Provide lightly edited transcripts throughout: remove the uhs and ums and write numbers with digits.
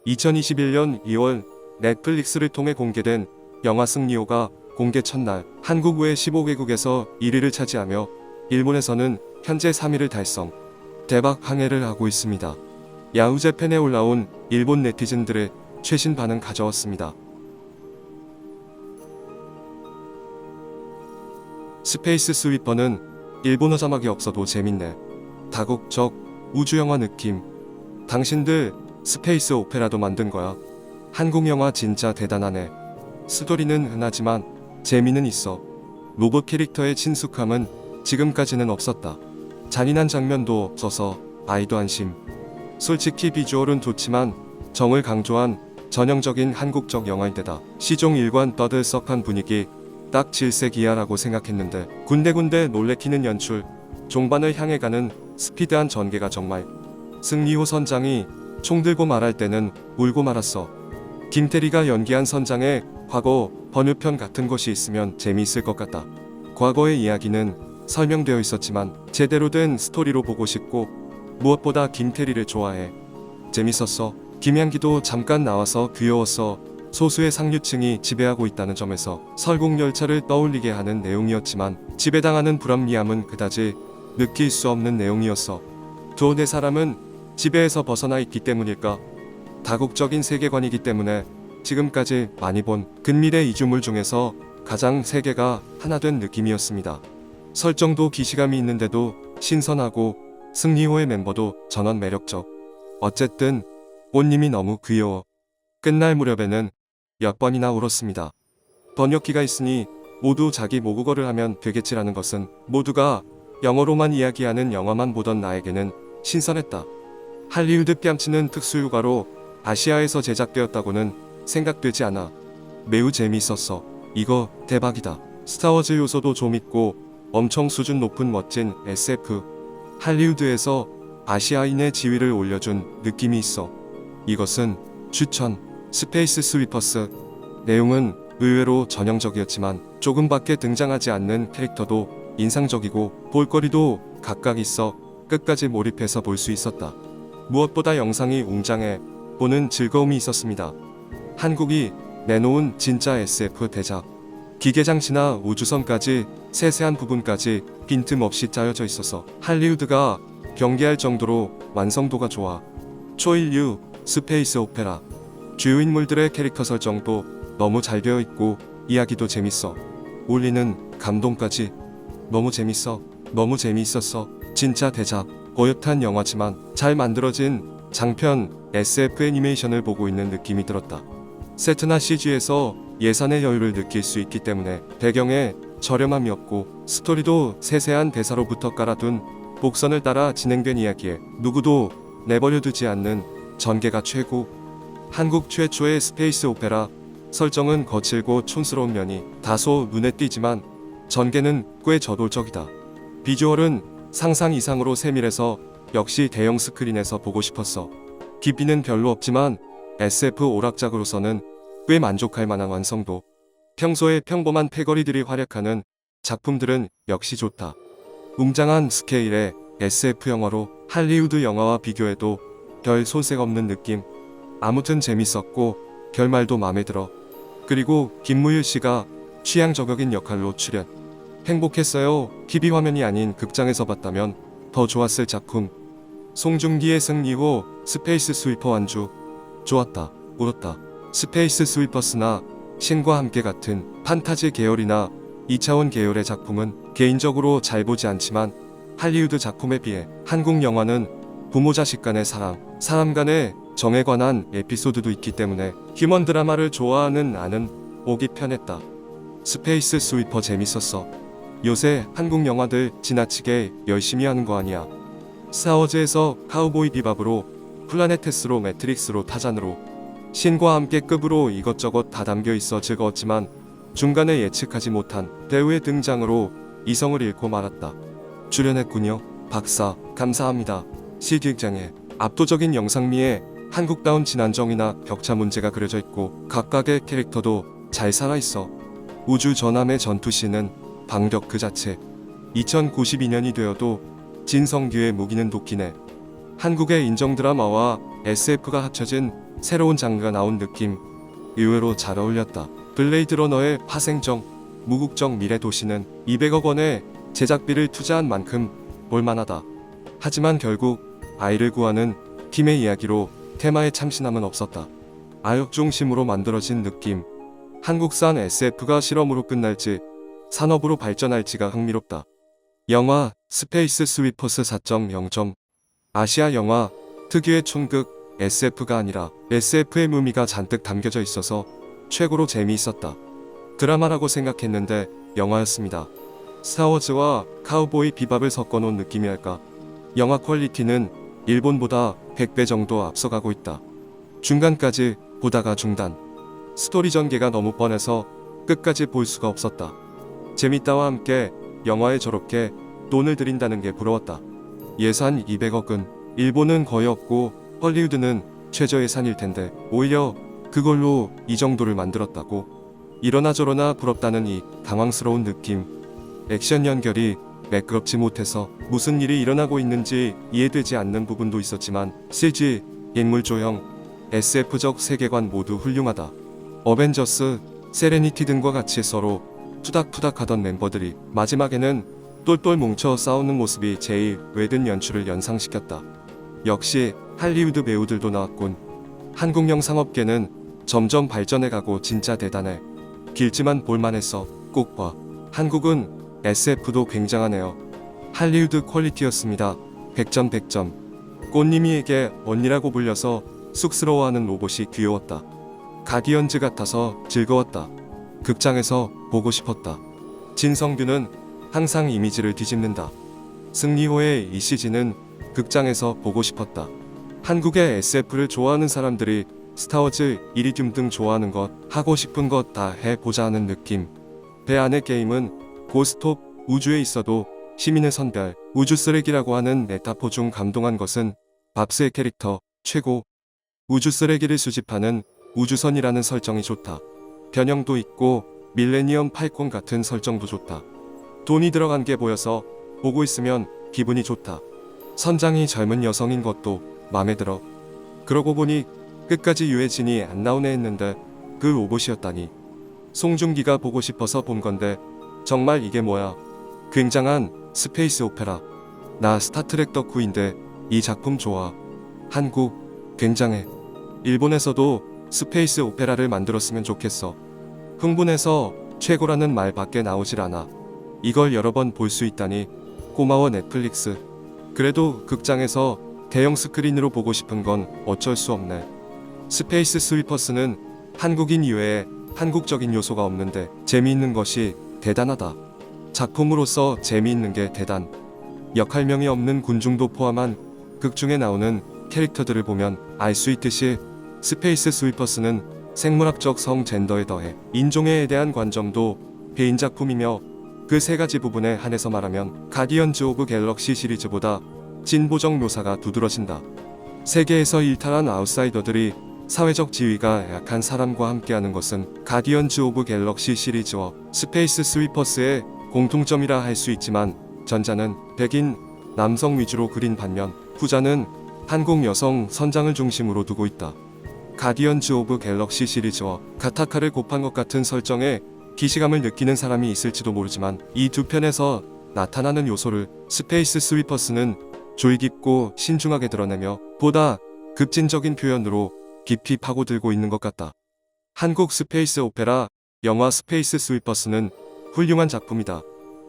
2021년 2월 넷플릭스를 통해 공개된 영화 승리호가 공개 첫날 한국 외 15개국에서 1위를 차지하며 일본에서는 현재 3위를 달성, 대박 항해를 하고 있습니다. 야후재팬에 올라온 일본 네티즌들의 최신 반응 가져왔습니다. 스페이스 스위퍼는 일본어 자막이 없어도 재밌네. 다국적 우주영화 느낌. 당신들 스페이스 오페라도 만든 거야. 한국 영화 진짜 대단하네. 스토리는 흔하지만 재미는 있어. 로봇 캐릭터의 친숙함은 지금까지는 없었다. 잔인한 장면도 없어서 아이도 안심. 솔직히 비주얼은 좋지만 정을 강조한 전형적인 한국적 영화인데다 시종 일관 떠들썩한 분위기 딱 질색이야라고 생각했는데 군데군데 놀래키는 연출, 종반을 향해 가는 스피드한 전개가 정말. 승리호 선장이 총 들고 말할 때는 울고 말았어. 김태리가 연기한 선장의 과거 번외편 같은 것이 있으면 재미있을 것 같다. 과거의 이야기는 설명되어 있었지만 제대로 된 스토리로 보고 싶고 무엇보다 김태리를 좋아해. 재밌었어. 김양기도 잠깐 나와서 귀여웠어. 소수의 상류층이 지배하고 있다는 점에서 설국열차를 떠올리게 하는 내용이었지만 지배당하는 불합리함은 그다지 느낄 수 없는 내용이었어. 두 네 사람은 지배에서 벗어나 있기 때문일까? 다국적인 세계관이기 때문에 지금까지 많이 본 근미래 이주물 중에서 가장 세계가 하나 된 느낌이었습니다. 설정도 기시감이 있는데도 신선하고 승리호의 멤버도 전원 매력적. 어쨌든 꽃님이 너무 귀여워. 끝날 무렵에는 몇 번이나 울었습니다. 번역기가 있으니 모두 자기 모국어를 하면 되겠지라는 것은 모두가 영어로만 이야기하는 영화만 보던 나에게는 신선했다. 할리우드 뺨치는 특수휴가로 아시아에서 제작되었다고는 생각되지 않아. 매우 재미있었어. 이거 대박이다. 스타워즈 요소도 좀 있고 엄청 수준 높은 멋진 SF. 할리우드에서 아시아인의 지위를 올려준 느낌이 있어. 이것은 추천. 스페이스 스위퍼스. 내용은 의외로 전형적이었지만 조금밖에 등장하지 않는 캐릭터도 인상적이고 볼거리도 각각 있어 끝까지 몰입해서 볼 수 있었다. 무엇보다 영상이 웅장해 보는 즐거움이 있었습니다. 한국이 내놓은 진짜 SF 대작. 기계장치나 우주선까지 세세한 부분까지 빈틈없이 짜여져 있어서 할리우드가 경계할 정도로 완성도가 좋아. 초인류 스페이스 오페라. 주요 인물들의 캐릭터 설정도 너무 잘 되어 있고 이야기도 재밌어. 울리는 감동까지 너무 재밌어. 너무 재미있었어. 진짜 대작. 고요한 영화지만 잘 만들어진 장편 SF 애니메이션을 보고 있는 느낌이 들었다. 세트나 CG에서 예산의 여유를 느낄 수 있기 때문에 배경에 저렴함이 없고 스토리도 세세한 대사로부터 깔아둔 복선을 따라 진행된 이야기에 누구도 내버려두지 않는 전개가 최고. 한국 최초의 스페이스 오페라. 설정은 거칠고 촌스러운 면이 다소 눈에 띄지만 전개는 꽤 저돌적이다. 비주얼은 상상 이상으로 세밀해서 역시 대형 스크린에서 보고 싶었어. 깊이는 별로 없지만 SF 오락작으로서는 꽤 만족할 만한 완성도. 평소에 평범한 패거리들이 활약하는 작품들은 역시 좋다. 웅장한 스케일의 SF 영화로 할리우드 영화와 비교해도 별 손색 없는 느낌. 아무튼 재밌었고 결말도 마음에 들어. 그리고 김무일 씨가 취향 저격인 역할로 출연. 행복했어요. TV 화면이 아닌 극장에서 봤다면 더 좋았을 작품. 송중기의 승리호 스페이스 스위퍼 완주. 좋았다. 울었다. 스페이스 스위퍼스나 신과 함께 같은 판타지 계열이나 2차원 계열의 작품은 개인적으로 잘 보지 않지만 할리우드 작품에 비해 한국 영화는 부모 자식 간의 사람 간의 정에 관한 에피소드도 있기 때문에 휴먼 드라마를 좋아하는 나는 보기 편했다. 스페이스 스위퍼 재밌었어. 요새 한국 영화들 지나치게 열심히 하는 거 아니야. 스타워즈에서 카우보이 비밥으로 플라네테스로 매트릭스로 타잔으로 신과 함께 급으로 이것저것 다 담겨 있어 즐거웠지만 중간에 예측하지 못한 배우의 등장으로 이성을 잃고 말았다. 출연했군요. 박사 감사합니다. CG장에 압도적인 영상미에 한국다운 진안정이나 격차 문제가 그려져 있고 각각의 캐릭터도 잘 살아있어. 우주 전함의 전투씬은 방력 그 자체. 2092년이 되어도 진성규의 무기는 도끼네. 한국의 인정 드라마와 SF가 합쳐진 새로운 장르가 나온 느낌 의외로 잘 어울렸다. 블레이드 러너의 파생적, 무국적 미래 도시는 200억 원의 제작비를 투자한 만큼 볼만하다. 하지만 결국 아이를 구하는 팀의 이야기로 테마에 참신함은 없었다. 아역 중심으로 만들어진 느낌. 한국산 SF가 실험으로 끝날지 산업으로 발전할지가 흥미롭다. 영화 스페이스 스위퍼스 4.0점. 아시아 영화 특유의 촌극 SF가 아니라 SF의 묘미가 잔뜩 담겨져 있어서 최고로 재미있었다. 드라마라고 생각했는데 영화였습니다. 스타워즈와 카우보이 비밥을 섞어놓은 느낌이랄까. 영화 퀄리티는 일본보다 100배 정도 앞서가고 있다. 중간까지 보다가 중단. 스토리 전개가 너무 뻔해서 끝까지 볼 수가 없었다. 재밌다와 함께 영화에 저렇게 돈을 들인다는 게 부러웠다. 예산 200억은 일본은 거의 없고 헐리우드는 최저 예산일 텐데 오히려 그걸로 이 정도를 만들었다고. 이러나 저러나 부럽다는 이 당황스러운 느낌. 액션 연결이 매끄럽지 못해서 무슨 일이 일어나고 있는지 이해되지 않는 부분도 있었지만 CG, 인물 조형, SF적 세계관 모두 훌륭하다. 어벤져스, 세레니티 등과 같이 서로 투닥투닥하던 멤버들이 마지막에는 똘똘 뭉쳐 싸우는 모습이 제일 외든 연출을 연상시켰다. 역시 할리우드 배우들도 나왔군. 한국 영상업계는 점점 발전해가고 진짜 대단해. 길지만 볼만했어. 꼭 봐. 한국은 SF도 굉장하네요. 할리우드 퀄리티였습니다. 100점 100점. 꽃님이에게 언니라고 불려서 쑥스러워하는 로봇이 귀여웠다. 가디언즈 같아서 즐거웠다. 극장에서 보고 싶었다. 진성규는 항상 이미지를 뒤집는다. 승리호의 이 시즌은 극장에서 보고 싶었다. 한국의 SF를 좋아하는 사람들이 스타워즈, 이리듐 등 좋아하는 것, 하고 싶은 것 다 해보자 하는 느낌. 배 안의 게임은 고스톱, 우주에 있어도 시민의 선별, 우주 쓰레기라고 하는 메타포 중 감동한 것은 밥스의 캐릭터, 최고. 우주 쓰레기를 수집하는 우주선이라는 설정이 좋다. 변형도 있고 밀레니엄 팔콘 같은 설정도 좋다. 돈이 들어간 게 보여서 보고 있으면 기분이 좋다. 선장이 젊은 여성인 것도 마음에 들어. 그러고 보니 끝까지 유해진이 안 나오네 했는데 그 로봇이었다니. 송중기가 보고 싶어서 본 건데 정말 이게 뭐야. 굉장한 스페이스 오페라. 나 스타트랙 덕후인데 이 작품 좋아. 한국 굉장해. 일본에서도 스페이스 오페라를 만들었으면 좋겠어. 흥분해서 최고라는 말밖에 나오질 않아. 이걸 여러 번 볼 수 있다니 고마워 넷플릭스. 그래도 극장에서 대형 스크린으로 보고 싶은 건 어쩔 수 없네. 스페이스 스위퍼스는 한국인 이외에 한국적인 요소가 없는데 재미있는 것이 대단하다. 작품으로서 재미있는 게 대단. 역할명이 없는 군중도 포함한 극중에 나오는 캐릭터들을 보면 알 수 있듯이 스페이스 스위퍼스는 생물학적 성 젠더에 더해 인종에 대한 관점도 배인 작품이며 그 세 가지 부분에 한해서 말하면 가디언즈 오브 갤럭시 시리즈보다 진보적 묘사가 두드러진다. 세계에서 일탈한 아웃사이더들이 사회적 지위가 약한 사람과 함께하는 것은 가디언즈 오브 갤럭시 시리즈와 스페이스 스위퍼스의 공통점이라 할 수 있지만 전자는 백인, 남성 위주로 그린 반면 후자는 한국 여성 선장을 중심으로 두고 있다. 가디언즈 오브 갤럭시 시리즈와 가타카를 곱한 것 같은 설정에 기시감을 느끼는 사람이 있을지도 모르지만 이 두 편에서 나타나는 요소를 스페이스 스위퍼스는 조이 깊고 신중하게 드러내며 보다 급진적인 표현으로 깊이 파고들고 있는 것 같다. 한국 스페이스 오페라 영화 스페이스 스위퍼스는 훌륭한 작품이다.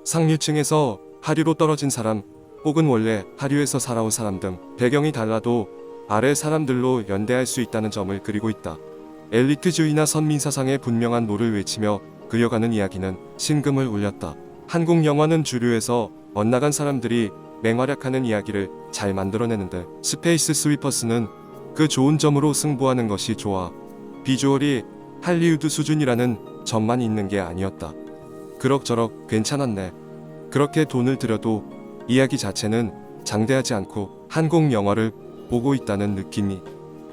상류층에서 하류로 떨어진 사람 혹은 원래 하류에서 살아온 사람 등 배경이 달라도 아래 사람들로 연대할 수 있다는 점을 그리고 있다. 엘리트주의나 선민사상의 분명한 노를 외치며 그려가는 이야기는 심금을 울렸다. 한국 영화는 주류에서 엇나간 사람들이 맹활약하는 이야기를 잘 만들어내는데 스페이스 스위퍼스는 그 좋은 점으로 승부하는 것이 좋아. 비주얼이 할리우드 수준이라는 점만 있는 게 아니었다. 그럭저럭 괜찮았네. 그렇게 돈을 들여도 이야기 자체는 장대하지 않고 한국 영화를 보고 있다는 느낌이.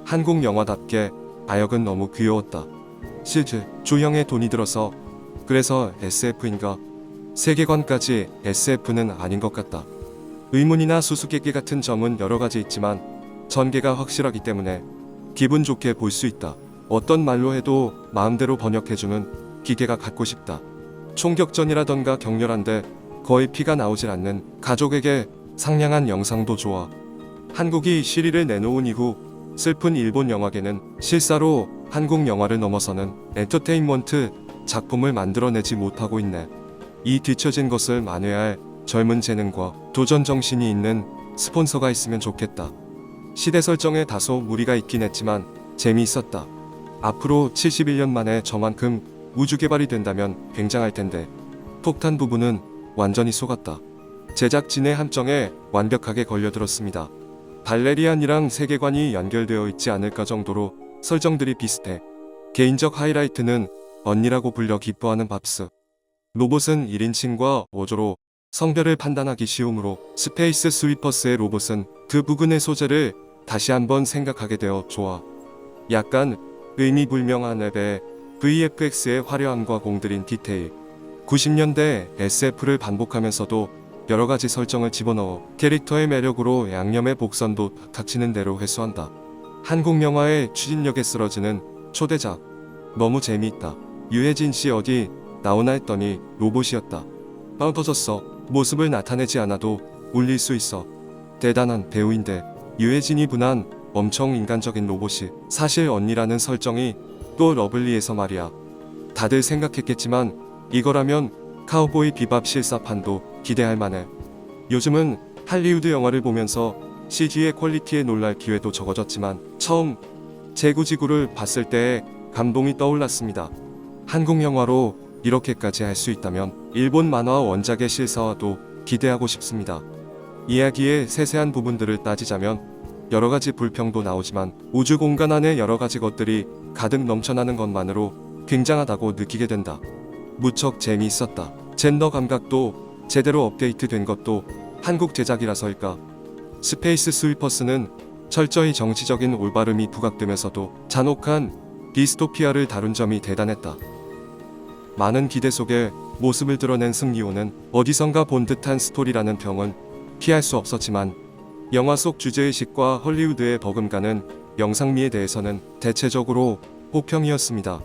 한국 영화답게 아역은 너무 귀여웠다. 실제 조형에 돈이 들어서 그래서 SF인가? 세계관까지 SF는 아닌 것 같다. 의문이나 수수께끼 같은 점은 여러 가지 있지만 전개가 확실하기 때문에 기분 좋게 볼 수 있다. 어떤 말로 해도 마음대로 번역해주는 기계가 갖고 싶다. 총격전이라던가 격렬한데 거의 피가 나오질 않는 가족에게 상냥한 영상도 좋아. 한국이 시리를 내놓은 이후 슬픈 일본 영화계는 실사로 한국 영화를 넘어서는 엔터테인먼트 작품을 만들어내지 못하고 있네. 이 뒤처진 것을 만회할 젊은 재능과 도전 정신이 있는 스폰서가 있으면 좋겠다. 시대 설정에 다소 무리가 있긴 했지만 재미있었다. 앞으로 71년 만에 저만큼 우주 개발이 된다면 굉장할 텐데 폭탄 부분은 완전히 속았다. 제작진의 함정에 완벽하게 걸려들었습니다. 발레리안이랑 세계관이 연결되어 있지 않을까 정도로 설정들이 비슷해. 개인적 하이라이트는 언니라고 불려 기뻐하는 밥스. 로봇은 1인칭과 어조로 성별을 판단하기 쉬우므로 스페이스 스위퍼스의 로봇은 그 부근의 소재를 다시 한번 생각하게 되어 좋아. 약간 의미불명한 앱의 VFX의 화려함과 공들인 디테일. 90년대 SF를 반복하면서도 여러가지 설정을 집어넣어 캐릭터의 매력으로 양념의 복선도 닥치는 대로 회수한다. 한국 영화의 추진력에 쓰러지는 초대작. 너무 재미있다. 유해진 씨 어디 나오나 했더니 로봇이었다. 빵 터졌어. 모습을 나타내지 않아도 울릴 수 있어. 대단한 배우인데 유해진이 분한 엄청 인간적인 로봇이 사실 언니라는 설정이 또 러블리해서 말이야. 다들 생각했겠지만 이거라면 카우보이 비밥 실사판도 기대할 만해. 요즘은 할리우드 영화를 보면서 CG의 퀄리티에 놀랄 기회도 적어졌지만 처음 제구지구를 봤을 때의 감동이 떠올랐습니다. 한국 영화로 이렇게까지 할 수 있다면 일본 만화 원작의 실사화도 기대하고 싶습니다. 이야기의 세세한 부분들을 따지자면 여러가지 불평도 나오지만 우주 공간 안에 여러가지 것들이 가득 넘쳐나는 것만으로 굉장하다고 느끼게 된다. 무척 재미있었다. 젠더 감각도 제대로 업데이트된 것도 한국 제작이라서일까. 스페이스 스위퍼스는 철저히 정치적인 올바름이 부각되면서도 잔혹한 디스토피아를 다룬 점이 대단했다. 많은 기대 속에 모습을 드러낸 승리호는 어디선가 본 듯한 스토리라는 평은 피할 수 없었지만 영화 속 주제의식과 헐리우드의 버금가는 영상미에 대해서는 대체적으로 호평이었습니다.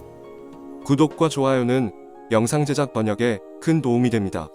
구독과 좋아요는 영상 제작 번역에 큰 도움이 됩니다.